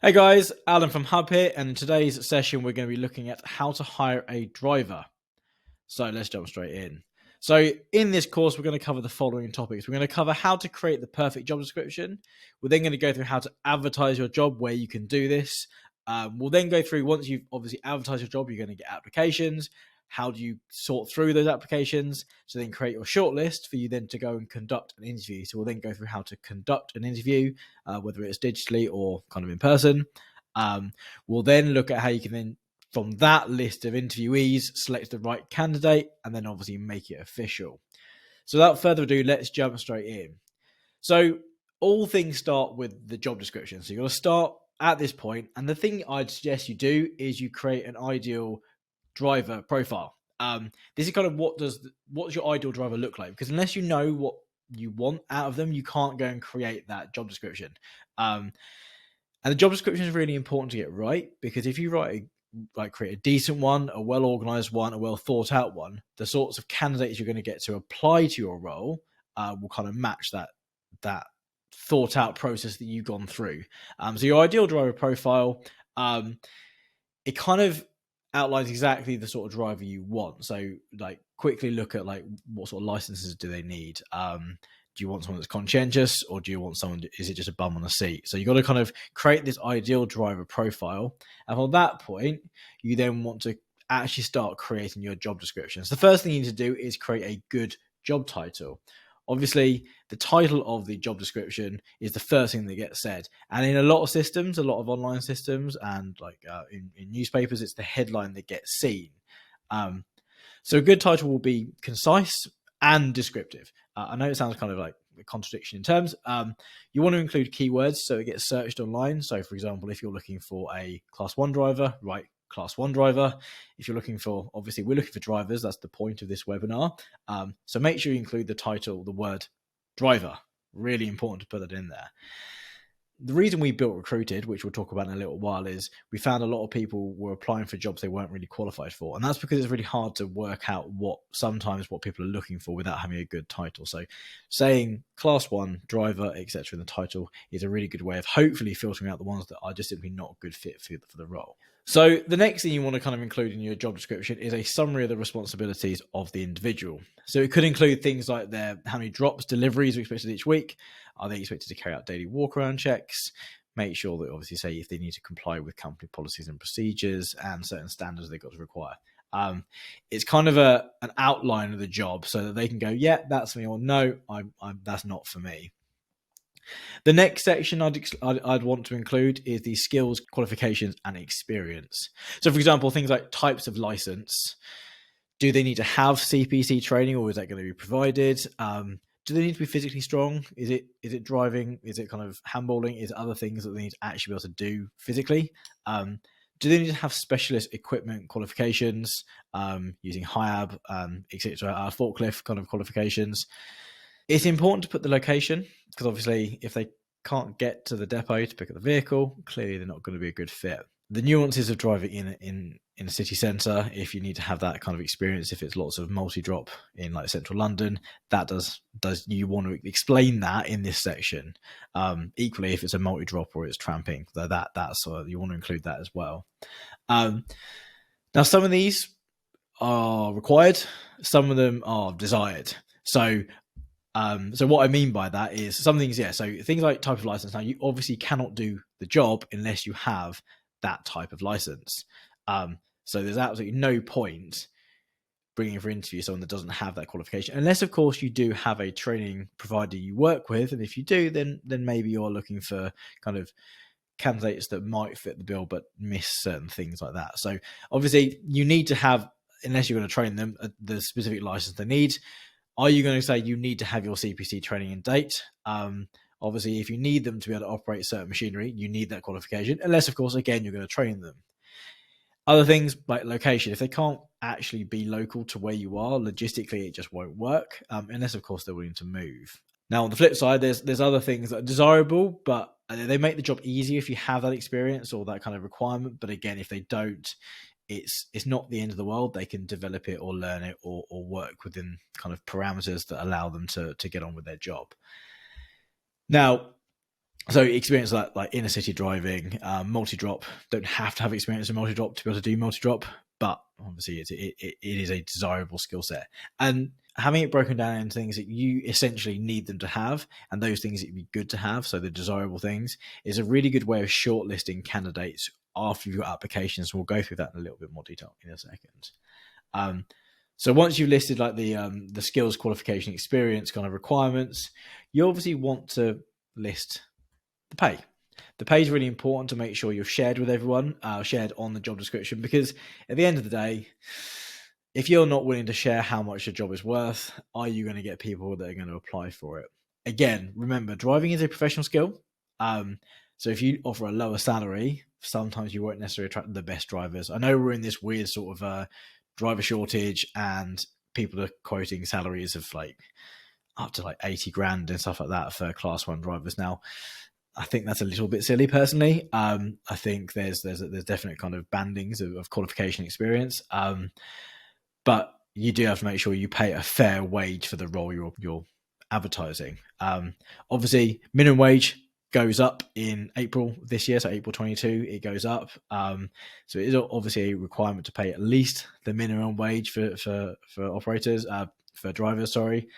Hey guys, Alan from Hub here, and in today's session we're going to be looking at how to hire a driver. So let's jump straight in. So in this course we're going to cover the following topics. We're going to cover how to create the perfect job description. We're then going to go through how to advertise your job, where you can do this. We'll then go through, once you've obviously advertised your job, you're going to get applications. How do you sort through those applications? So then create your shortlist for you then to go and conduct an interview. So we'll then go through how to conduct an interview, whether it's digitally or kind of in person. We'll then look at how you can then, from that list of interviewees, select the right candidate and then obviously make it official. So without further ado, let's jump straight in. So all things start with the job description. So you've got to start at this point, and the thing I'd suggest you do is you create an ideal driver profile. This is kind of what's your ideal driver look like, because unless you know what you want out of them, you can't go and create that job description. And the job description is really important to get right, because if you create a decent one, a well organized one, a well thought out one, the sorts of candidates you're going to get to apply to your role will kind of match that thought out process that you've gone through. So your ideal driver profile, it kind of outlines exactly the sort of driver you want. So like quickly look at like what sort of licenses do they need? Do you want someone that's conscientious, or do you want someone, is it just a bum on a seat? So you got to kind of create this ideal driver profile. And from that point, you then want to actually start creating your job description. So the first thing you need to do is create a good job title. Obviously, the title of the job description is the first thing that gets said. And in a lot of systems, a lot of online systems, and like in newspapers, it's the headline that gets seen. So a good title will be concise and descriptive. I know it sounds kind of like a contradiction in terms. You want to include keywords so it gets searched online. So, for example, if you're looking for a Class 1 driver, write Class 1 driver. If you're looking for, obviously we're looking for drivers, that's the point of this webinar. So make sure you include the title, the word driver. Really important to put that in there. The reason we built Recruited, which we'll talk about in a little while, is we found a lot of people were applying for jobs they weren't really qualified for. And that's because it's really hard to work out what people are looking for without having a good title. So saying Class 1 driver, etc. in the title is a really good way of hopefully filtering out the ones that are just simply not a good fit for the role. So the next thing you want to kind of include in your job description is a summary of the responsibilities of the individual. So it could include things like how many drops, deliveries are expected each week. Are they expected to carry out daily walk-around checks? Make sure that, obviously, say if they need to comply with company policies and procedures and certain standards they've got to require. It's kind of an outline of the job so that they can go, yeah, that's me, or no, that's not for me. The next section I'd want to include is the skills, qualifications, and experience. So, for example, things like types of license. Do they need to have CPC training, or is that going to be provided? Do they need to be physically strong? Is it driving? Is it kind of handballing? Is it other things that they need to actually be able to do physically? Do they need to have specialist equipment qualifications, using HIAB, etc., forklift kind of qualifications? It's important to put the location, because obviously if they can't get to the depot to pick up the vehicle, clearly they're not going to be a good fit. The nuances of driving in a city centre, if you need to have that kind of experience, if it's lots of multi-drop in like central London, that does you want to explain that in this section. Equally, if it's a multi-drop or it's tramping, that's you want to include that as well. Now, some of these are required, some of them are desired. So what I mean by that is some things, so things like type of license. Now, you obviously cannot do the job unless you have that type of license. So there's absolutely no point bringing for interview someone that doesn't have that qualification, unless, of course, you do have a training provider you work with. And if you do, then maybe you're looking for kind of candidates that might fit the bill but miss certain things like that. So obviously you need to have, unless you're going to train them, the specific license they need. Are you going to say you need to have your CPC training in date? Obviously, if you need them to be able to operate certain machinery, you need that qualification, unless, of course, again, you're going to train them. Other things like location, if they can't actually be local to where you are, logistically, it just won't work, unless, of course, they're willing to move. Now, on the flip side, there's other things that are desirable, but they make the job easier if you have that experience or that kind of requirement. But again, if they don't, it's not the end of the world. They can develop it or learn it or work within kind of parameters that allow them to get on with their job. Now, So experience like inner city driving, multi-drop. Don't have to have experience in multi-drop to be able to do multi-drop, but obviously it is a desirable skill set. And having it broken down into things that you essentially need them to have, and those things that would be good to have, so the desirable things, is a really good way of shortlisting candidates after you've got applications. We'll go through that in a little bit more detail in a second. So once you've listed like the skills, qualification, experience kind of requirements, you obviously want to list the pay. The pay is really important to make sure you're shared with everyone, shared on the job description, because at the end of the day, if you're not willing to share how much your job is worth, are you going to get people that are going to apply for it? Again, remember, driving is a professional skill. So if you offer a lower salary, sometimes you won't necessarily attract the best drivers. I know we're in this weird sort of driver shortage, and people are quoting salaries of like up to like 80 grand and stuff like that for class 1 drivers. Now, I think that's a little bit silly personally. I think there's definite kind of bandings of qualification experience. But you do have to make sure you pay a fair wage for the role you're advertising. Obviously, minimum wage goes up in April this year, so April 22, it goes up. So it is obviously a requirement to pay at least the minimum wage for operators, for drivers, sorry.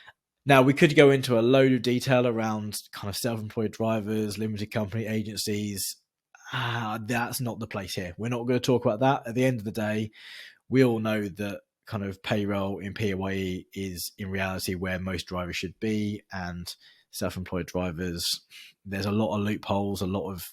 Now, we could go into a load of detail around kind of self-employed drivers, limited company agencies. That's not the place here. We're not going to talk about that. At the end of the day, we all know that kind of payroll in PAYE is in reality where most drivers should be, and self-employed drivers, there's a lot of loopholes, a lot of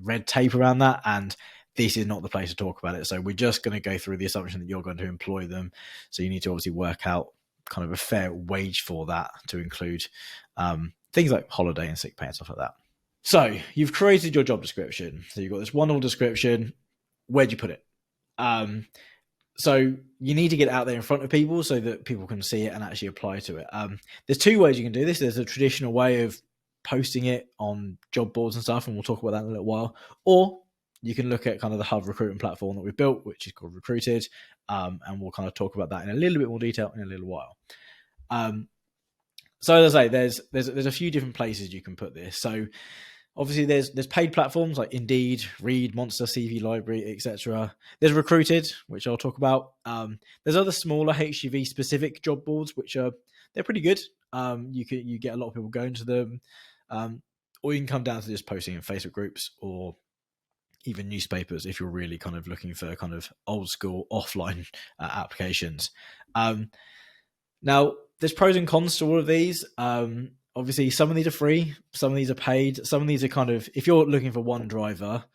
red tape around that, and this is not the place to talk about it. So we're just going to go through the assumption that you're going to employ them. So you need to obviously work out kind of a fair wage for that, to include things like holiday and sick pay and stuff like that. So you've created your job description. So you've got this wonderful description. Where'd you put it? So you need to get it out there in front of people so that people can see it and actually apply to it. There's 2 ways you can do this. There's a traditional way of posting it on job boards and stuff, and we'll talk about that in a little while. Or you can look at kind of the hub recruitment platform that we've built, which is called Recruited, and we'll kind of talk about that in a little bit more detail in a little while. So as I say, there's a few different places you can put this. So obviously there's paid platforms like Indeed, Reed, Monster, CV Library, etc. There's Recruited, which I'll talk about. There's other smaller HGV specific job boards, which they're pretty good. You get a lot of people going to them, or you can come down to just posting in Facebook groups or even newspapers if you're really kind of looking for kind of old school offline applications. Now, there's pros and cons to all of these. Obviously, some of these are free, some of these are paid, some of these are kind of, if you're looking for one driver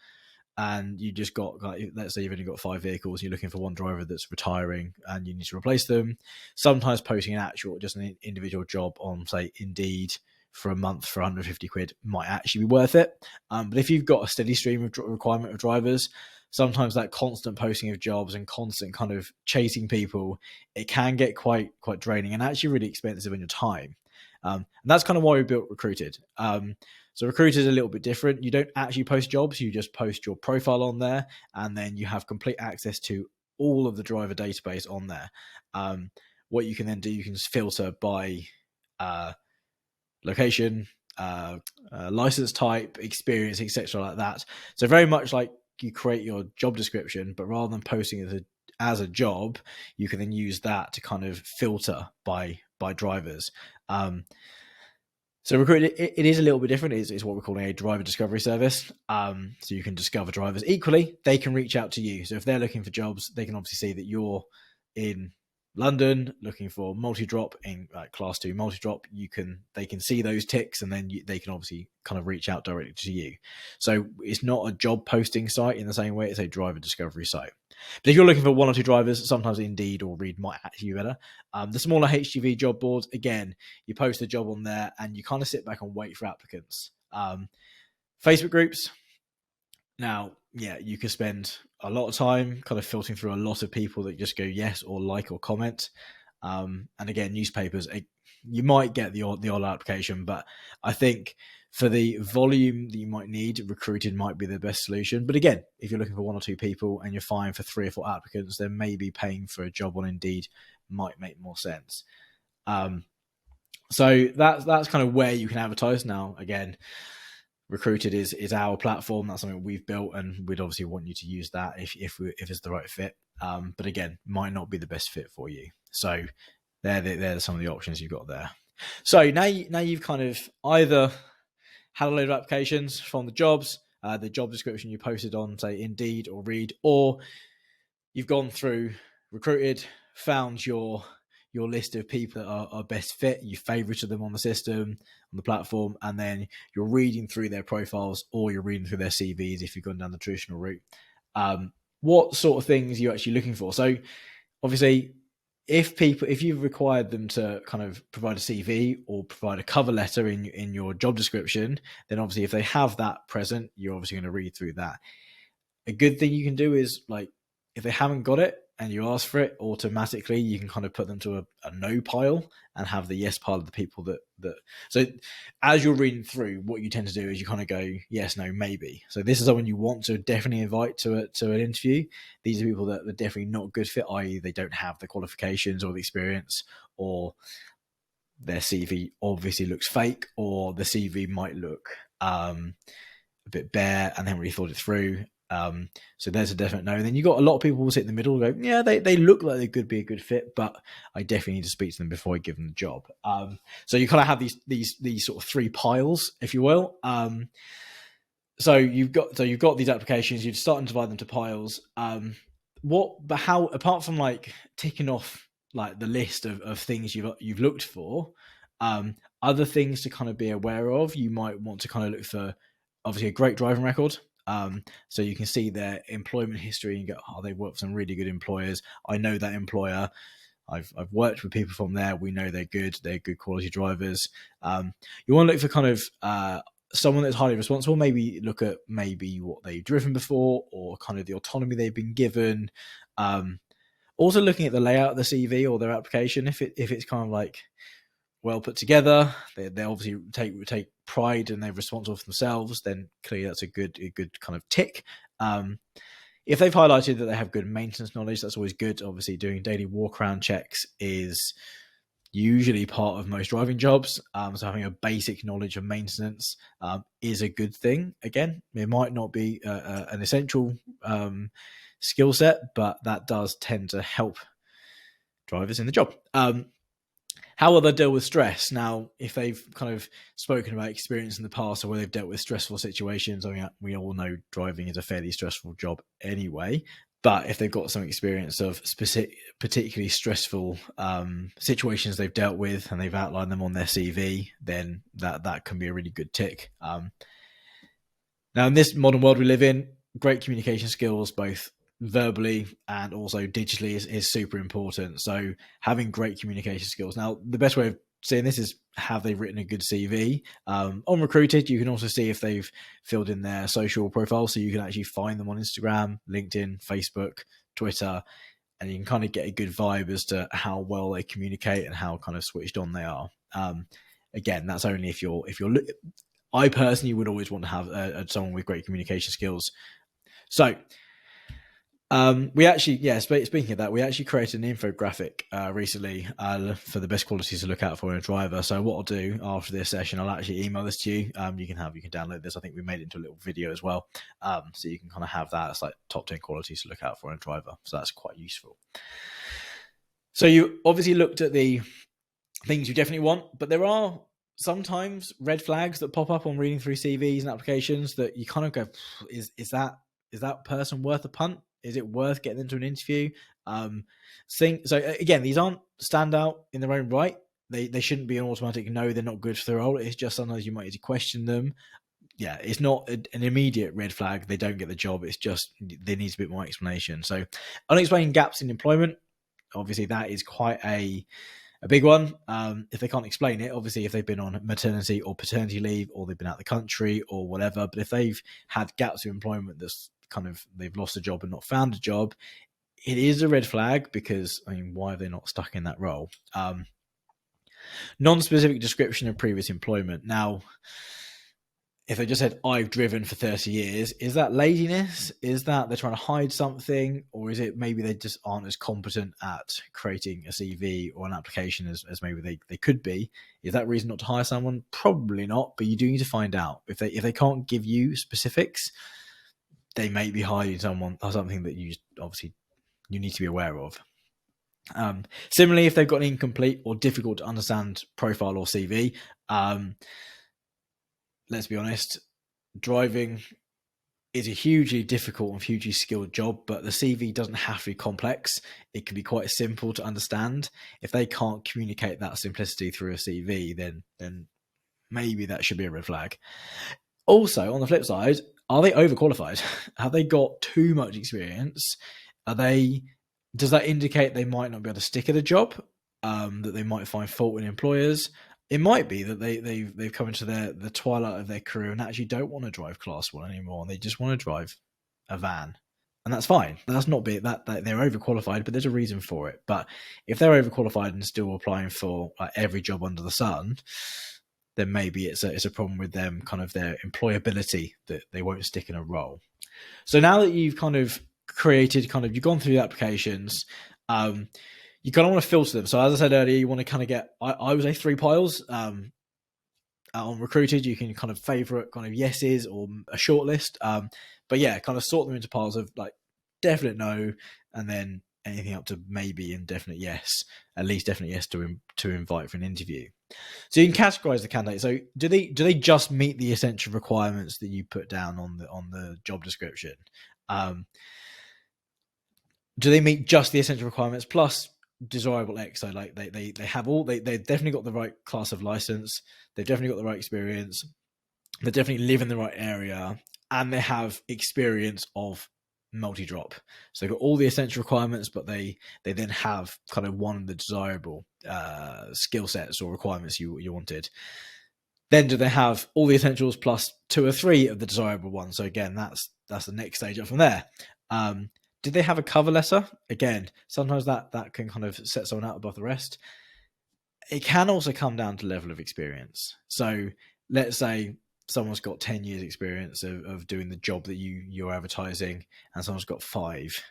and you just got, like, let's say you've only got 5 vehicles, you're looking for one driver that's retiring and you need to replace them, sometimes posting just an individual job on, say, Indeed for a month for 150 quid might actually be worth it. But if you've got a steady stream of requirement of drivers, sometimes that constant posting of jobs and constant kind of chasing people, it can get quite draining and actually really expensive in your time. And that's kind of why we built Recruited. So Recruited is a little bit different. You don't actually post jobs, you just post your profile on there, and then you have complete access to all of the driver database on there. What you can then do, you can filter by location, license type, experience, etc., like that. So very much like you create your job description, but rather than posting it as a job, you can then use that to kind of filter by drivers. So Recruited, it is a little bit different. It's what we're calling a driver discovery service. So you can discover drivers. Equally, they can reach out to you. So if they're looking for jobs, they can obviously see that you're in London looking for multi-drop in class 2 multi-drop. They can see those ticks, and then they can obviously kind of reach out directly to you. So it's not a job posting site in the same way, it's a driver discovery site. But if you're looking for 1 or 2 drivers, sometimes Indeed or Reed might actually be better. The smaller HGV job boards, again, you post a job on there and you kind of sit back and wait for applicants. Facebook groups, now, yeah, you can spend a lot of time kind of filtering through a lot of people that just go yes or like or comment. And again, newspapers, you might get the odd application, but I think for the volume that you might need, Recruited might be the best solution. But again, if you're looking for 1 or 2 people and you're fine for 3 or 4 applicants, then maybe paying for a job on Indeed might make more sense. So that's kind of where you can advertise. Now, again, Recruited is our platform. That's something we've built, and we'd obviously want you to use that if it's the right fit. But again, might not be the best fit for you. So they're some of the options you've got there. So now you've kind of either had a load of applications from the jobs, the job description you posted on, say, Indeed or Reed, or you've gone through, recruited, found your list of people that are best fit, you favorited them on the system, on the platform, and then you're reading through their profiles or you're reading through their CVs if you've gone down the traditional route. What sort of things are you actually looking for? So obviously, if you've required them to kind of provide a CV or provide a cover letter in your job description, then obviously if they have that present, you're obviously going to read through that. A good thing you can do is, like, if they haven't got it and you ask for it, automatically you can kind of put them to a no pile and have the yes pile of the people that. So as you're reading through, what you tend to do is you kind of go yes, no, maybe. So this is someone you want to definitely invite to an interview. These are people that are definitely not a good fit, i.e. they don't have the qualifications or the experience, or their CV obviously looks fake, or the CV might look a bit bare and they haven't really thought it through. So there's a definite no. And then you got a lot of people who sit in the middle and go, yeah, they look like they could be a good fit, but I definitely need to speak to them before I give them the job. So you kind of have these sort of three piles, if you will. So you've got these applications. You'd start and divide them to piles. How, apart from like ticking off like the list of things you've looked for, other things to kind of be aware of, you might want to kind of look for obviously a great driving record. So you can see their employment history and go, oh, they've worked for some really good employers. I know that employer. I've worked with people from there. We know they're good. They're good quality drivers. You want to look for kind of someone that's highly responsible. Maybe look at what they've driven before, or kind of the autonomy they've been given. Also looking at the layout of the CV or their application. If it's kind of like well put together, they obviously take pride and they're responsible for themselves, then clearly that's a good kind of tick. If they've highlighted that they have good maintenance knowledge, that's always good. Obviously, doing daily walk around checks is usually part of most driving jobs. So having a basic knowledge of maintenance is a good thing. Again, it might not be an essential skill set, but that does tend to help drivers in the job. How will they deal with stress? Now, if they've kind of spoken about experience in the past or where they've dealt with stressful situations, I mean, we all know driving is a fairly stressful job anyway. But if they've got some experience of particularly stressful situations they've dealt with and they've outlined them on their CV, then that can be a really good tick. Now, in this modern world we live in, great communication skills, both verbally and also digitally, is super important. So having great communication skills. Now, the best way of seeing this is, have they written a good CV? On Recruited, you can also see if they've filled in their social profile, so you can actually find them on Instagram, LinkedIn, Facebook, Twitter, and you can kind of get a good vibe as to how well they communicate and how kind of switched on they are. Again, that's only if you're I personally would always want to have someone with great communication skills. So we actually, speaking of that, we actually created an infographic recently for the best qualities to look out for in a driver. So what I'll do after this session, I'll actually email this to you. You can download this. I think we made it into a little video as well. So you can kind of have that. It's like top 10 qualities to look out for in a driver. So that's quite useful. So you obviously looked at the things you definitely want, but there are sometimes red flags that pop up on reading through CVs and applications that you kind of go, is that person worth a punt? Is it worth getting into an interview? So again, these aren't standout in their own right. They shouldn't be an automatic no, they're not good for the role. It's just sometimes you might need to question them. Yeah, it's not an immediate red flag. They don't get the job. It's just there needs a bit more explanation. So unexplained gaps in employment, obviously that is quite a big one. If they can't explain it, obviously if they've been on maternity or paternity leave, or they've been out of the country or whatever, but if they've had gaps of employment that's kind of, they've lost a job and not found a job, it is a red flag, because I mean, why are they not stuck in that role? Non-specific description of previous employment. Now, if they just said, I've driven for 30 years, is that laziness? Is that they're trying to hide something? Or is it maybe they just aren't as competent at creating a CV or an application as maybe they could be? Is that reason not to hire someone? Probably not, but you do need to find out. If they can't give you specifics, they may be hiring someone or something that you obviously you need to be aware of. Similarly, if they've got an incomplete or difficult to understand profile or CV, let's be honest, driving is a hugely difficult and hugely skilled job, but the CV doesn't have to be complex. It can be quite simple to understand. If they can't communicate that simplicity through a CV, then maybe that should be a red flag. Also, on the flip side, are they overqualified? Have they got too much experience? Does that indicate they might not be able to stick at a job? That they might find fault in employers? It might be that they've come into the twilight of their career and actually don't want to drive class one anymore, and they just want to drive a van, and that's fine. That's not be that they're overqualified, but there's a reason for it. But if they're overqualified and still applying for every job under the sun, then maybe it's a problem with them, kind of their employability, that they won't stick in a role. So now that you've kind of you've gone through the applications, you kind of want to filter them. So as I said earlier, you want to kind of get, I would say 3 piles. On Recruited, you can kind of favorite kind of yeses or a short list. But yeah, kind of sort them into piles of like definite no, and then anything up to maybe and definite yes, at least definite yes to invite for an interview. So you can categorize the candidate. So do they just meet the essential requirements that you put down on the job description? Do they meet just the essential requirements plus desirable X? So like they have they've definitely got the right class of license, they've definitely got the right experience, they definitely live in the right area, and they have experience of multi-drop. So they've got all the essential requirements, but they then have kind of one of the desirable skill sets or requirements you wanted. Then do they have all the essentials plus 2 or 3 of the desirable ones? So again, that's the next stage up from there. Did they have a cover letter? Again, sometimes that can kind of set someone out above the rest. It can also come down to level of experience. So let's say someone's got 10 years experience of doing the job that you're advertising, and someone's got 5.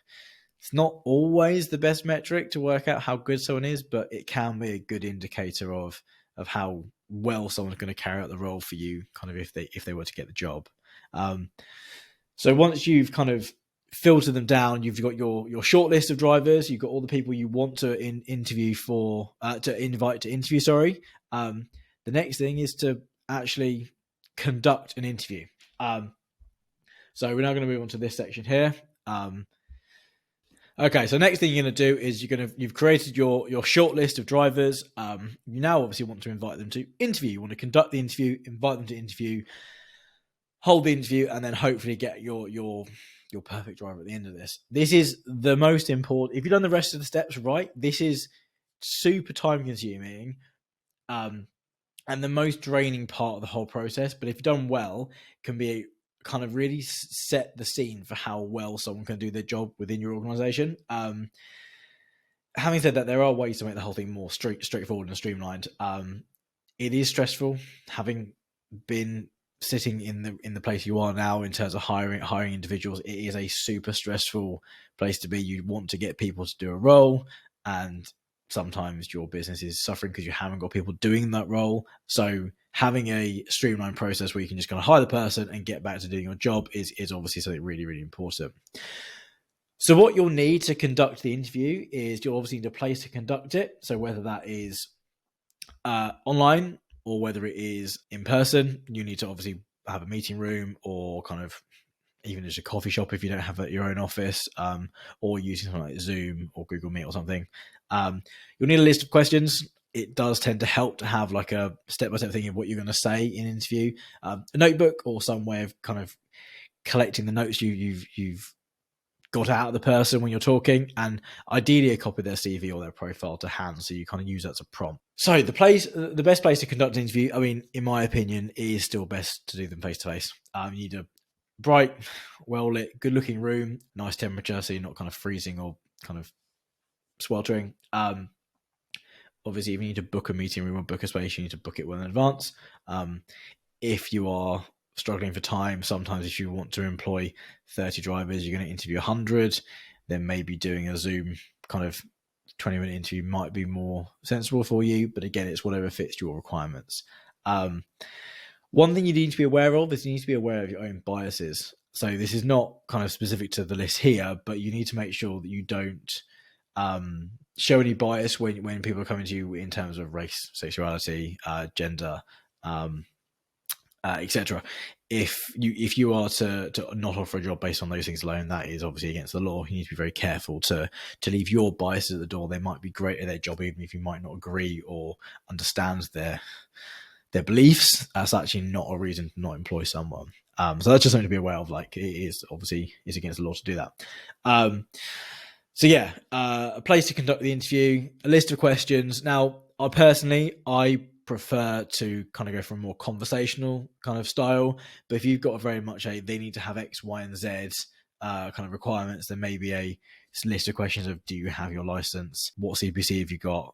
It's not always the best metric to work out how good someone is, but it can be a good indicator of how well someone's going to carry out the role for you, kind of if they were to get the job. So once you've kind of filter them down, you've got your short list of drivers, you've got all the people you want to interview for to invite to interview. The next thing is to actually conduct an interview. So we're now going to move on to this section here. Okay, so next thing you're going to do is you've created your short list of drivers. You now obviously want to invite them to interview. You want to conduct the interview, invite them to interview, hold the interview, and then hopefully get your perfect driver at the end of this. This is the most important. If you've done the rest of the steps right, this is super time consuming, and the most draining part of the whole process. But if you've done well, it can be kind of really set the scene for how well someone can do their job within your organization. Having said that, there are ways to make the whole thing more straightforward and streamlined. It is stressful having been sitting in the place you are now in terms of hiring individuals. It is a super stressful place to be. You want to get people to do a role, and sometimes your business is suffering because you haven't got people doing that role. So having a streamlined process where you can just kind of hire the person and get back to doing your job is obviously something really, really important. So what you'll need to conduct the interview is you'll obviously need a place to conduct it. So whether that is online or whether it is in person, you need to obviously have a meeting room or kind of even just a coffee shop if you don't have your own office, or using something like Zoom or Google Meet or something. You'll need a list of questions. It does tend to help to have like a step-by-step thing of what you're going to say in an interview, a notebook or some way of kind of collecting the notes you've got out of the person when you're talking, and ideally a copy of their CV or their profile to hand, so you kind of use that as a prompt. So the best place to conduct an interview, I mean, in my opinion, is still best to do them face-to-face. You need a bright, well-lit, good-looking room, nice temperature, so you're not kind of freezing or kind of sweltering. Obviously, if you need to book a meeting room or book a space, you need to book it well in advance. If you are struggling for time. Sometimes if you want to employ 30 drivers, you're going to interview 100, then maybe doing a Zoom kind of 20-minute interview might be more sensible for you. But again, it's whatever fits your requirements. One thing you need to be aware of is you need to be aware of your own biases. So this is not kind of specific to the list here, but you need to make sure that you don't show any bias when people are coming to you in terms of race, sexuality, gender, etc. If you are to not offer a job based on those things alone, that is obviously against the law. You need to be very careful to leave your biases at the door. They might be great at their job, even if you might not agree or understand their beliefs. That's actually not a reason to not employ someone. So that's just something to be aware of. Like, it is obviously is against the law to do that. So yeah, a place to conduct the interview, a list of questions. Now, I prefer to kind of go for a more conversational kind of style. But if you've got very much they need to have X, Y, and Z kind of requirements, then maybe a list of questions of, do you have your license? What CPC have you got?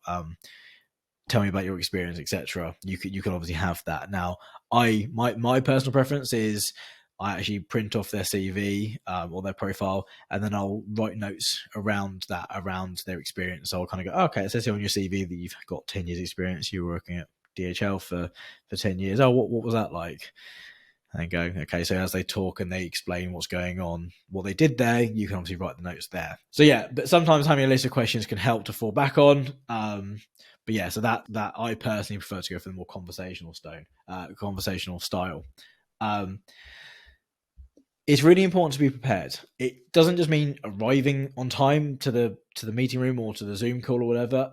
Tell me about your experience, etc. You can obviously have that. Now, my personal preference is I actually print off their CV or their profile, and then I'll write notes around their experience. So I'll kind of go, okay, it says here on your CV that you've got 10 years experience. You were working at DHL for 10 years. Oh, what was that like? And then go, okay, so as they talk and they explain what's going on, what they did there, you can obviously write the notes there. So yeah, but sometimes having a list of questions can help to fall back on. But yeah, so that I personally prefer to go for the more conversational style. It's really important to be prepared. It doesn't just mean arriving on time to the meeting room or to the Zoom call or whatever.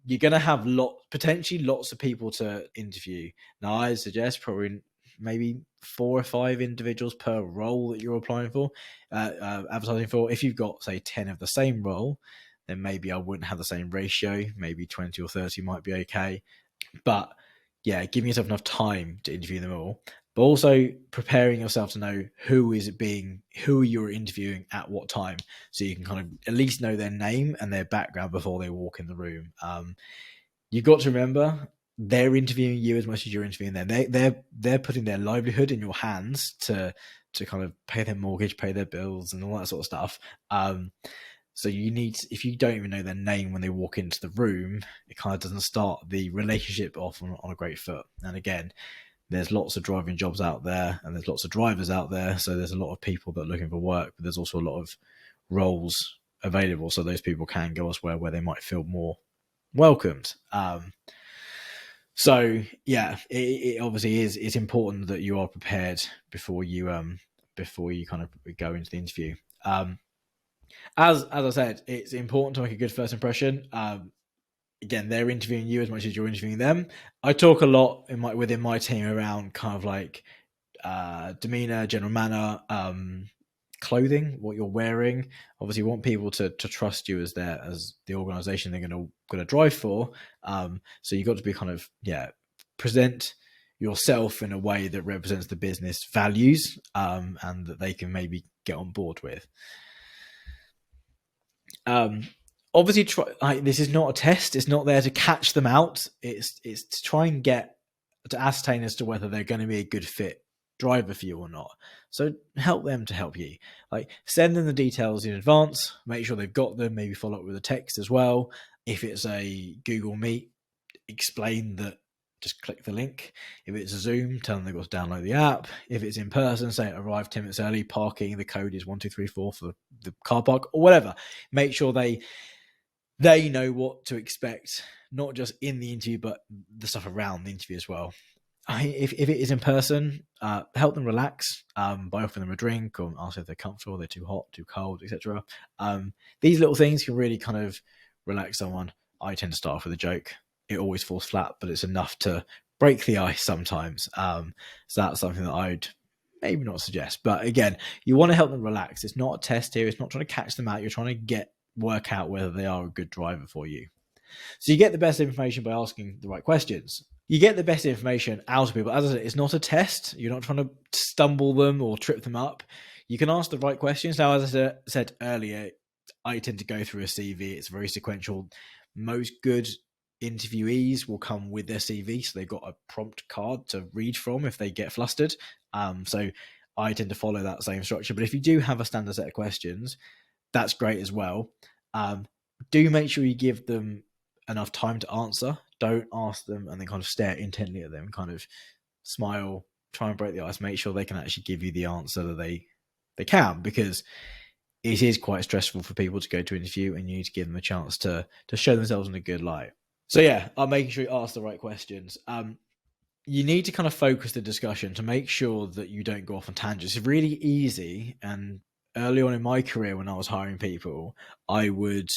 You're going to have potentially lots of people to interview. Now, I suggest probably maybe 4 or 5 individuals per role that you're applying for, advertising for. If you've got, say, 10 of the same role, then maybe I wouldn't have the same ratio. Maybe 20 or 30 might be okay. But yeah, giving yourself enough time to interview them all, but also preparing yourself to know who you're interviewing at what time, so you can kind of at least know their name and their background before they walk in the room. You've got to remember, they're interviewing you as much as you're interviewing them. They're putting their livelihood in your hands to kind of pay their mortgage, pay their bills, and all that sort of stuff. So if you don't even know their name when they walk into the room, it kind of doesn't start the relationship off on a great foot. And again, there's lots of driving jobs out there, and there's lots of drivers out there. So there's a lot of people that are looking for work, but there's also a lot of roles available. So those people can go elsewhere where they might feel more welcomed. So yeah, it obviously it's important that you are prepared before you kind of go into the interview. As I said, it's important to make a good first impression. Again, they're interviewing you as much as you're interviewing them. I talk a lot within my team around kind of like demeanor, general manner, clothing, what you're wearing. Obviously, you want people to trust you as the organization they're going to drive for. So you've got to be kind of present yourself in a way that represents the business values, and that they can maybe get on board with. Obviously, this is not a test. It's not there to catch them out. It's to try and to ascertain as to whether they're going to be a good fit driver for you or not. So help them to help you. Like, send them the details in advance. Make sure they've got them. Maybe follow up with a text as well. If it's a Google Meet, explain that. Just click the link. If it's a Zoom, tell them they've got to download the app. If it's in person, say arrive 10 minutes early, parking, the code is 1234 for the car park or whatever. Make sure they know what to expect, not just in the interview, but the stuff around the interview as well. If it is in person, help them relax by offering them a drink, or ask if they're comfortable, they're too hot, too cold, etc. These little things can really kind of relax someone. I tend to start off with a joke. It always falls flat, but it's enough to break the ice sometimes. So that's something that I'd maybe not suggest. But again, you want to help them relax. It's not a test here. It's not trying to catch them out. You're trying to work out whether they are a good driver for you. So you get the best information by asking the right questions. You get the best information out of people. As I said, it's not a test. You're not trying to stumble them or trip them up. You can ask the right questions. Now, as I said earlier, I tend to go through a CV. It's very sequential. Most good interviewees will come with their CV, so they've got a prompt card to read from if they get flustered. So I tend to follow that same structure. But if you do have a standard set of questions, that's great as well. Do make sure you give them enough time to answer. Don't ask them and then kind of stare intently at them, kind of smile, try and break the ice, make sure they can actually give you the answer that they can, because it is quite stressful for people to go to interview, and you need to give them a chance to show themselves in a good light. So yeah, I'm making sure you ask the right questions. You need to kind of focus the discussion to make sure that you don't go off on tangents. It's really easy, and early on in my career when I was hiring people, I would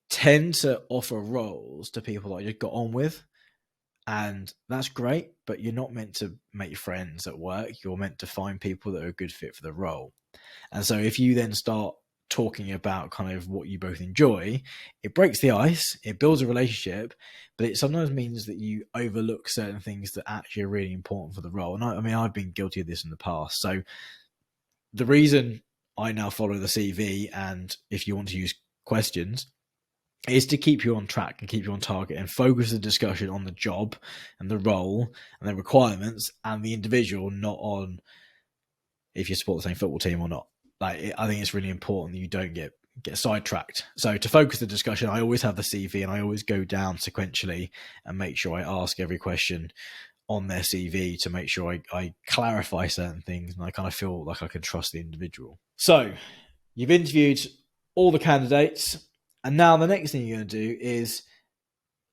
tend to offer roles to people that I just got on with. And that's great, but you're not meant to make friends at work. You're meant to find people that are a good fit for the role. And so if you then start talking about kind of what you both enjoy, it breaks the ice, it builds a relationship, but it sometimes means that you overlook certain things that actually are really important for the role. And I mean, I've been guilty of this in the past. So the reason I now follow the CV, and if you want to use questions, is to keep you on track and keep you on target and focus the discussion on the job and the role and the requirements and the individual, not on if you support the same football team or not. Like, I think it's really important that you don't get sidetracked. So to focus the discussion, I always have the CV and I always go down sequentially and make sure I ask every question on their CV to make sure I clarify certain things and I kind of feel like I can trust the individual. So you've interviewed all the candidates, and now the next thing you're going to do is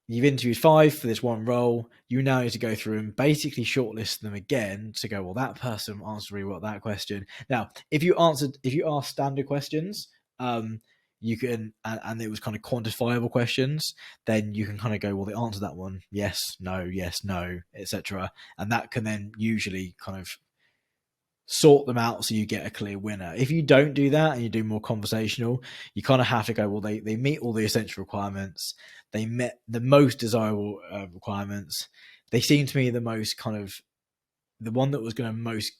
you've interviewed 5 for this one role. You now need to go through and basically shortlist them again to go, well, that person answered really well that question. Now, if you ask standard questions, you can, and it was kind of quantifiable questions, then you can kind of go, well, they answered that one, yes, no, etc. And that can then usually kind of sort them out so you get a clear winner. If you don't do that and you do more conversational, you kind of have to go, well, they meet all the essential requirements. They met the most desirable requirements. They seem to me the most kind of, the one that was going to most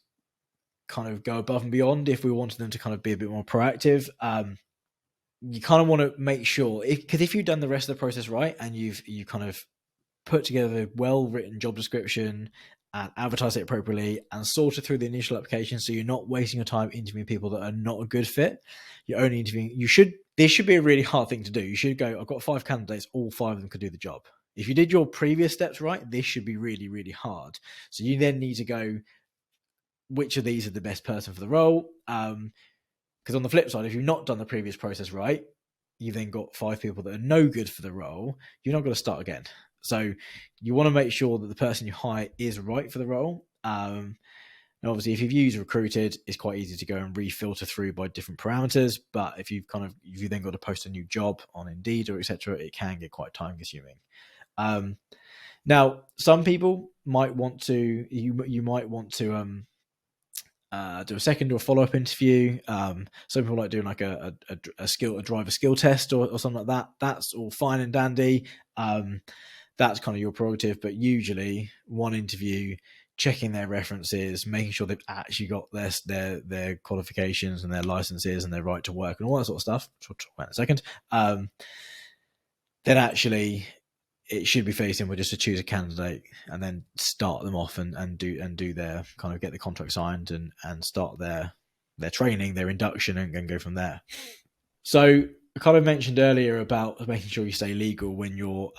kind of go above and beyond if we wanted them to kind of be a bit more proactive. You kind of want to make sure, because if you've done the rest of the process right and you kind of put together a well-written job description and advertise it appropriately and sort it through the initial application, so you're not wasting your time interviewing people that are not a good fit. You're only interviewing, this should be a really hard thing to do. You should go, I've got 5 candidates, all 5 of them could do the job. If you did your previous steps right, this should be really, really hard. So you then need to go, which of these are the best person for the role? Because on the flip side, if you've not done the previous process right, you've then got 5 people that are no good for the role, you're not going to start again. So you want to make sure that the person you hire is right for the role. And obviously, if you've used Recruited, it's quite easy to go and refilter through by different parameters. But if you've then got to post a new job on Indeed or etc., it can get quite time consuming. Now, some people might want to, you might want to do a second or follow-up interview. Some people like doing like a driver skill test or something like that. That's all fine and dandy. That's kind of your prerogative, but usually one interview, checking their references, making sure they've actually got their qualifications and their licenses and their right to work and all that sort of stuff, which we'll talk about in a second, then actually it should be fairly simple just to choose a candidate and then start them off and do their kind of get the contract signed and start their training, their induction, and go from there. So I kind of mentioned earlier about making sure you stay legal when you're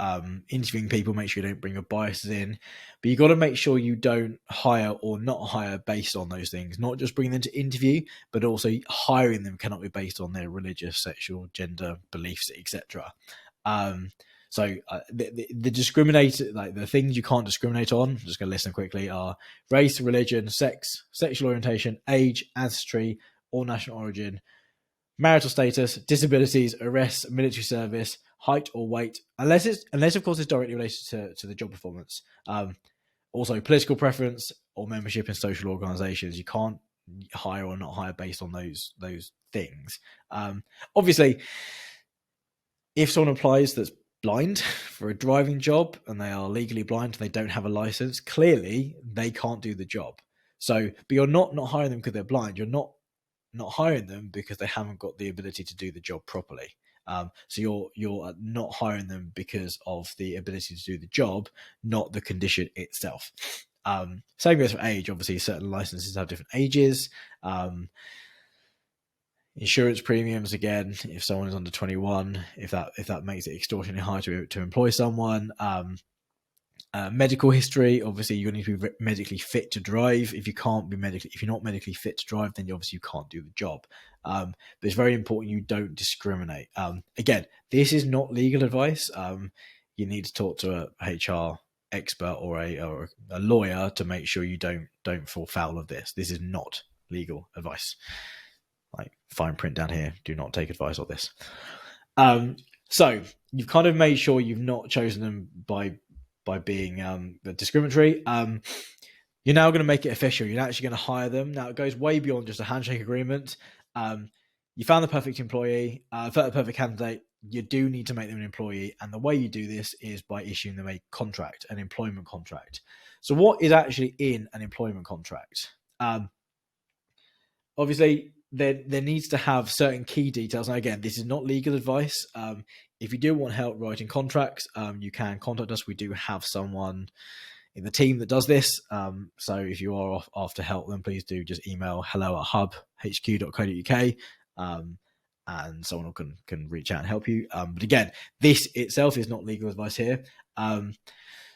interviewing people. Make sure you don't bring your biases in, but you got to make sure you don't hire or not hire based on those things. Not just bringing them to interview, but also hiring them cannot be based on their religious, sexual, gender beliefs, etc. So the discriminate, like the things you can't discriminate on, I'm just going to list them quickly, are race, religion, sex, sexual orientation, age, ancestry, or national origin, marital status, disabilities, arrests, military service, height or weight, unless of course it's directly related to the job performance. Also political preference or membership in social organisations. You can't hire or not hire based on those things. Obviously, if someone applies that's blind for a driving job and they are legally blind and they don't have a license, clearly they can't do the job. So, but you're not hiring them because they're blind. You're not hiring them because they haven't got the ability to do the job properly. So you're not hiring them because of the ability to do the job, not the condition itself. Same goes for age. Obviously, certain licenses have different ages. Insurance premiums, again, if someone is under 21, if that makes it extortionately high to employ someone. Medical history, obviously you need to be medically fit to drive. If you're not medically fit to drive, then obviously you can't do the job. But it's very important you don't discriminate. Again, this is not legal advice. You need to talk to a HR expert or a lawyer to make sure you don't fall foul of this. This is not legal advice. Like, fine print down here, do not take advice on this. So you've kind of made sure you've not chosen them by being discriminatory. You're now going to make it official. You're actually going to hire them. Now, it goes way beyond just a handshake agreement. You found the perfect employee, the perfect candidate. You do need to make them an employee. And the way you do this is by issuing them a contract, an employment contract. So what is actually in an employment contract? Obviously, there needs to have certain key details. And again, this is not legal advice. If you do want help writing contracts, you can contact us. We do have someone in the team that does this. So if you are after help, then please do just email hello@hubhq.co.uk, and someone can reach out and help you. But again, this itself is not legal advice here.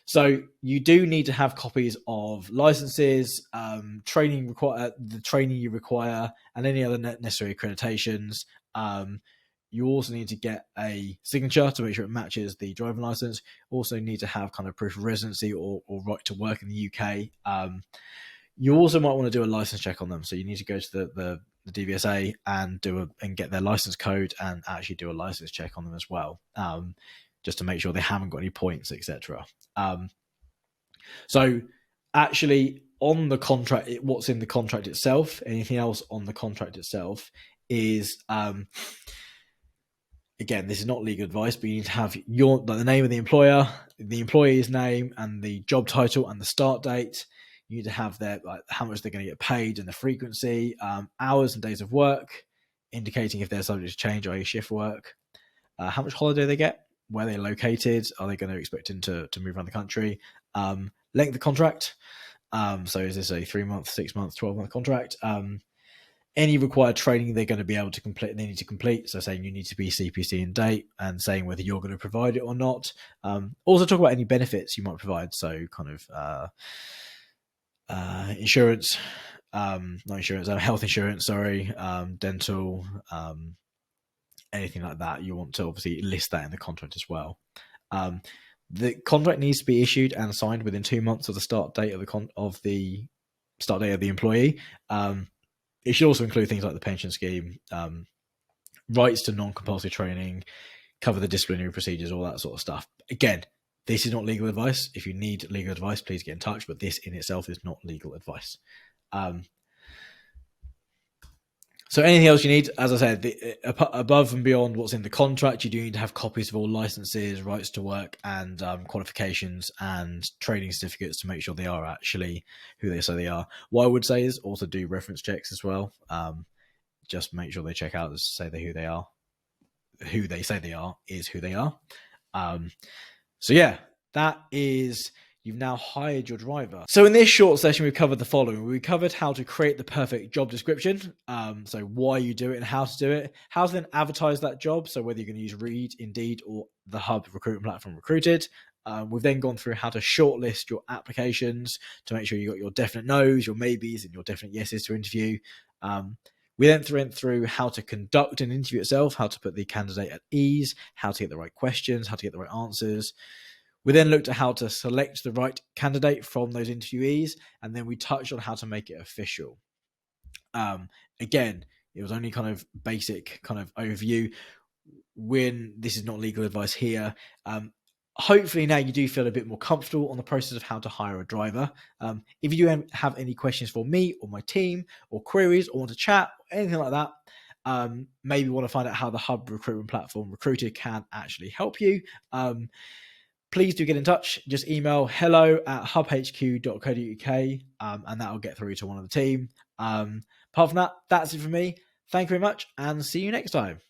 So you do need to have copies of licenses, the training you require, and any other necessary accreditations. You also need to get a signature to make sure it matches the driving license. Also need to have kind of proof of residency or right to work in the UK. You also might want to do a license check on them. So you need to go to the DVSA and get their license code and actually do a license check on them as well. Just to make sure they haven't got any points, etc. So actually on the contract, what's in the contract itself, anything else on the contract itself is, again, this is not legal advice, but you need to have the name of the employer, the employee's name, and the job title and the start date. You need to have how much they're going to get paid and the frequency, hours and days of work, indicating if they're subject to change, i.e. shift work, how much holiday they get, where they're located, are they going to expect them to move around the country, length of contract. So is this a 3-month, 6-month, 12-month contract? Any required training they're going to be able to complete, they need to complete. So saying you need to be CPC in date and saying whether you're going to provide it or not. Also talk about any benefits you might provide. So kind of insurance, health insurance, dental, anything like that. You want to obviously list that in the contract as well. The contract needs to be issued and signed within 2 months of the start date of the start date of the employee. It should also include things like the pension scheme, rights to non-compulsory training, cover the disciplinary procedures, all that sort of stuff. Again, this is not legal advice. If you need legal advice, please get in touch, but this in itself is not legal advice. So anything else you need, as I said, above and beyond what's in the contract, you do need to have copies of all licenses, rights to work, and qualifications and training certificates to make sure they are actually who they say they are. What I would say is also do reference checks as well. Just make sure they check out to say who they are. Who they say they are is who they are. So yeah, that is... You've now hired your driver. So in this short session, we've covered the following. We covered how to create the perfect job description. So why you do it and how to do it. How to then advertise that job. So whether you're going to use Reed, Indeed, or the Hub recruitment platform Recruited. We've then gone through how to shortlist your applications to make sure you got your definite no's, your maybes, and your definite yeses to interview. We then went through how to conduct an interview itself, how to put the candidate at ease, how to get the right questions, how to get the right answers. We then looked at how to select the right candidate from those interviewees, and then we touched on how to make it official. Again, it was only kind of basic kind of overview. When this is not legal advice here, hopefully now you do feel a bit more comfortable on the process of how to hire a driver. If you do have any questions for me or my team, or queries, or want to chat, or anything like that, maybe want to find out how the Hub recruitment platform Recruited can actually help you, please do get in touch. Just email hello@hubhq.co.uk, and that will get through to one of the team. Apart from that, that's it for me. Thank you very much, and see you next time.